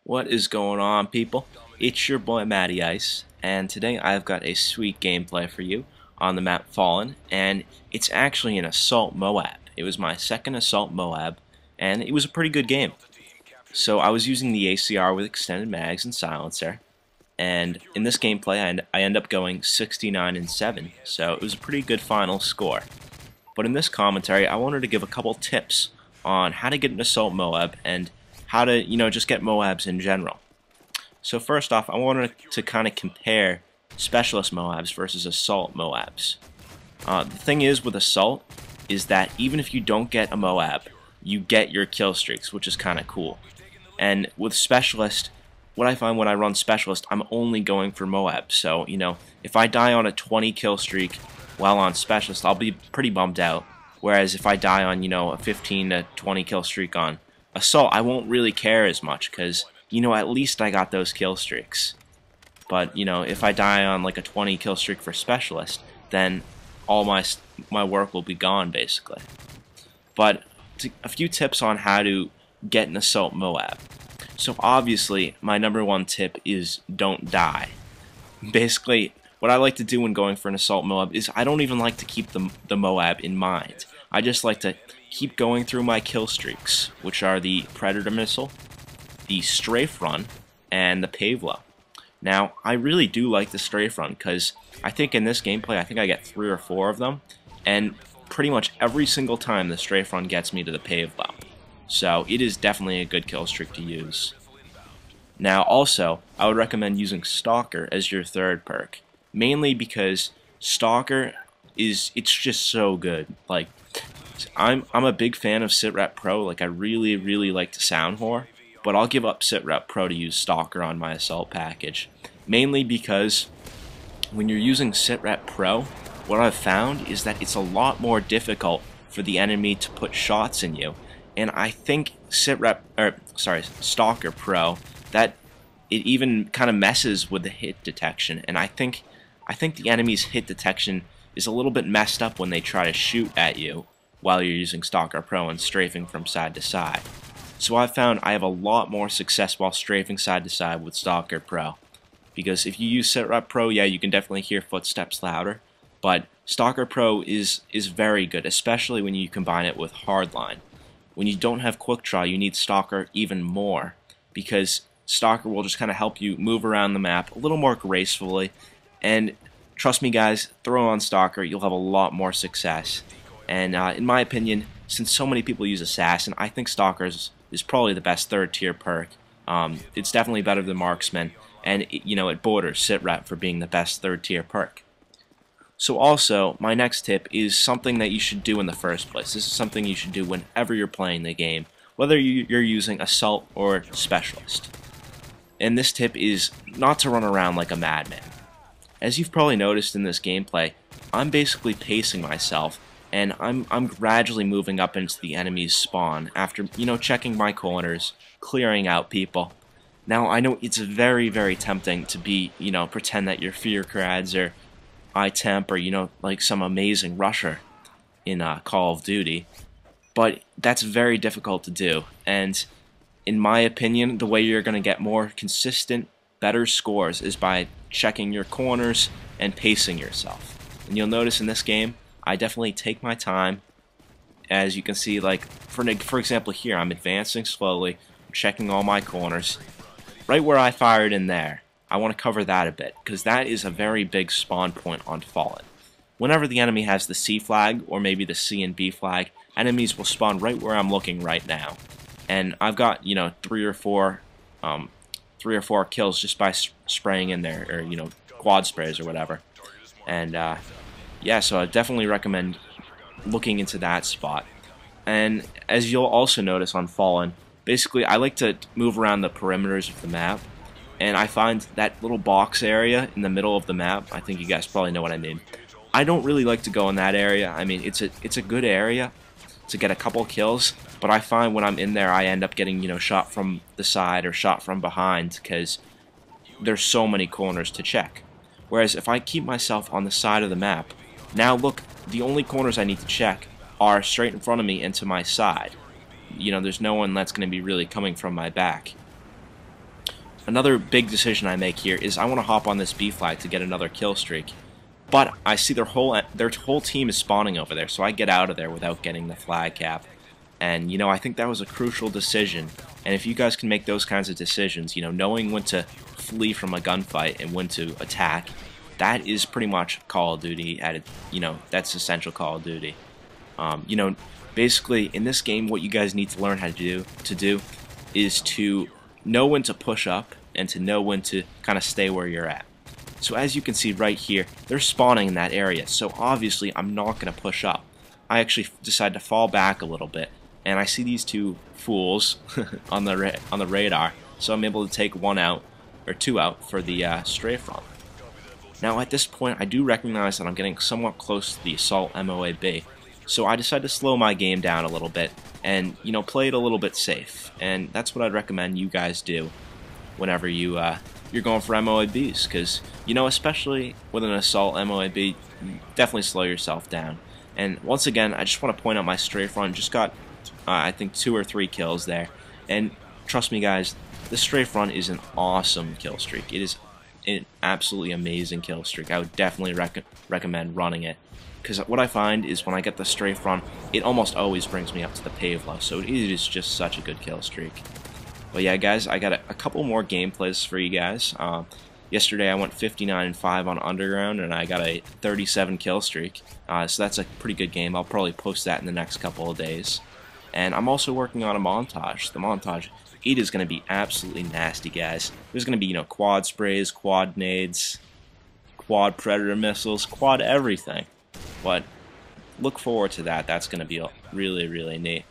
What is going on, people? It's your boy Matty Ice, and today I've got a sweet gameplay for you on the map Fallen, and it's actually an Assault MOAB. It was my second Assault MOAB, and it was a pretty good game. So I was using the ACR with extended mags and silencer, and in this gameplay I end up going 69-7, so it was a pretty good final score. But in this commentary, I wanted to give a couple tips on how to get an Assault MOAB and how to, just get MOABs in general. So first off, I wanted to kind of compare Specialist MOABs versus Assault MOABs. The thing is with Assault is that even if you don't get a MOAB, you get your kill streaks, which is kind of cool. And with Specialist, what I find when I run Specialist, I'm only going for MOAB. So, if I die on a 20 kill streak while on Specialist, I'll be pretty bummed out. Whereas if I die on, a 15 to 20 kill streak on Assault, I won't really care as much because, at least I got those kill streaks. But, if I die on like a 20 kill streak for Specialist, then all my work will be gone, basically. But a few tips on how to get an Assault MOAB. So obviously, my #1 tip is don't die. Basically, what I like to do when going for an Assault MOAB is I don't even like to keep the MOAB in mind. I just like to keep going through my kill streaks, which are the Predator Missile, the Strafe Run, and the Pavelo. Now, I really do like the Strafe Run because I think in this gameplay, I think I get 3 or 4 of them, and pretty much every single time the Strafe Run gets me to the Pavelo. So it is definitely a good kill streak to use. Now, also, I would recommend using Stalker as your third perk, mainly because Stalker it's just so good. Like, I'm a big fan of SitRep Pro. Like, I really like the Sound Whore, but I'll give up SitRep Pro to use Stalker on my Assault package, mainly because when you're using SitRep Pro, what I've found is that it's a lot more difficult for the enemy to put shots in you, and I think Stalker Pro, that it even kind of messes with the hit detection, and I think the enemy's hit detection is a little bit messed up when they try to shoot at you while you're using Stalker Pro and strafing from side to side. So I've found I have a lot more success while strafing side to side with Stalker Pro. Because if you use SitRep Pro, yeah, you can definitely hear footsteps louder, but Stalker Pro is very good, especially when you combine it with Hardline. When you don't have Quick Draw, you need Stalker even more, because Stalker will just kind of help you move around the map a little more gracefully, and trust me guys, throw on Stalker, you'll have a lot more success. And in my opinion, since so many people use Assassin, I think Stalker is probably the best third-tier perk. It's definitely better than Marksman, and it borders SitRep for being the best third-tier perk. So also, my next tip is something that you should do in the first place. This is something you should do whenever you're playing the game, whether you're using Assault or Specialist. And this tip is not to run around like a madman. As you've probably noticed in this gameplay, I'm basically pacing myself, and I'm gradually moving up into the enemy's spawn after, checking my corners, clearing out people. Now, I know it's very tempting to be, pretend that you're Fear Crads or iTemp or, like some amazing rusher in Call of Duty, but that's very difficult to do, and in my opinion, the way you're going to get more consistent, better scores is by checking your corners and pacing yourself. And you'll notice in this game, I definitely take my time. As you can see, like, for example here, I'm advancing slowly, checking all my corners. Right where I fired in there, I want to cover that a bit, because that is a very big spawn point on Fallen. Whenever the enemy has the C flag, or maybe the C and B flag, enemies will spawn right where I'm looking right now. And I've got, 3 or 4 kills just by spraying in there, or, quad sprays or whatever. And, yeah, so I definitely recommend looking into that spot. And as you'll also notice on Fallen, basically I like to move around the perimeters of the map, and I find that little box area in the middle of the map, I think you guys probably know what I mean. I don't really like to go in that area. I mean, it's a good area to get a couple kills, but I find when I'm in there I end up getting, shot from the side or shot from behind because there's so many corners to check. Whereas if I keep myself on the side of the map, now look, the only corners I need to check are straight in front of me and to my side. There's no one that's going to be really coming from my back. Another big decision I make here is I want to hop on this B flag to get another kill streak. But I see their whole team is spawning over there, so I get out of there without getting the flag cap. And, you know, I think that was a crucial decision. And if you guys can make those kinds of decisions, you know, knowing when to flee from a gunfight and when to attack, that is pretty much Call of Duty at it, you know, that's essential Call of Duty. You know, basically in this game, what you guys need to learn how to do is to know when to push up and to know when to kind of stay where you're at. So as you can see right here, they're spawning in that area, so obviously I'm not going to push up. I actually decide to fall back a little bit, and I see these two fools on the radar, so I'm able to take one out, or two out, for the strafe run. Now at this point, I do recognize that I'm getting somewhat close to the Assault MOAB, so I decide to slow my game down a little bit, and, you know, play it a little bit safe, and that's what I'd recommend you guys do whenever you're going for MOABs, because, you know, especially with an Assault MOAB, definitely slow yourself down. And once again, I just want to point out my strafe run just got, I think, 2 or 3 kills there, and trust me guys, the strafe run is an awesome kill streak. It is an absolutely amazing kill streak. I would definitely recommend running it, because what I find is when I get the strafe run, it almost always brings me up to the pave-low, so it is just such a good kill streak. But yeah, guys, I got a couple more gameplays for you guys. Yesterday I went 59-5 on Underground, and I got a 37 kill streak. So that's a pretty good game. I'll probably post that in the next couple of days. And I'm also working on a montage. The montage, it is going to be absolutely nasty, guys. There's going to be, you know, quad sprays, quad nades, quad predator missiles, quad everything. But look forward to that. That's going to be really, really neat.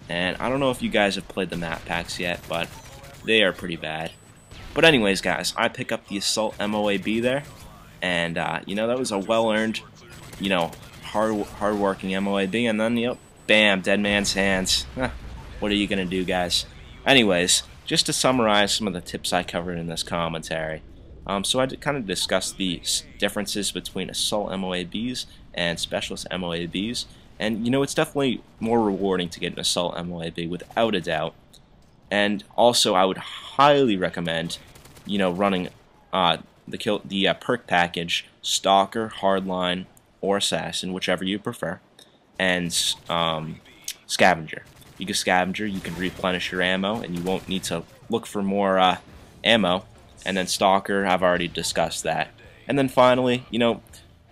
And I don't know if you guys have played the map packs yet, but they are pretty bad. But anyways, guys, I pick up the Assault MOAB there, and you know, that was a well-earned, you know, hard-working MOAB, and then, yep, bam, dead man's hands. What are you gonna do, guys? Anyways, just to summarize some of the tips I covered in this commentary. So I kind of discussed the differences between Assault MOABs and Specialist MOABs. And, you know, it's definitely more rewarding to get an Assault MOAB, without a doubt. And also, I would highly recommend, you know, running the perk package, Stalker, Hardline, or Assassin, whichever you prefer, and Scavenger. Because Scavenger, you can replenish your ammo, and you won't need to look for more ammo. And then Stalker, I've already discussed that. And then finally, you know,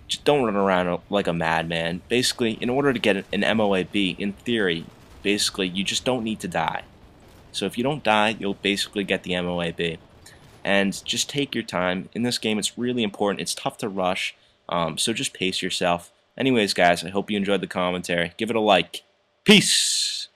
just don't run around like a madman. Basically, in order to get an MOAB, in theory, basically, you just don't need to die. So if you don't die, you'll basically get the MOAB. And just take your time. In this game, it's really important. It's tough to rush, so just pace yourself. Anyways, guys, I hope you enjoyed the commentary. Give it a like. Peace!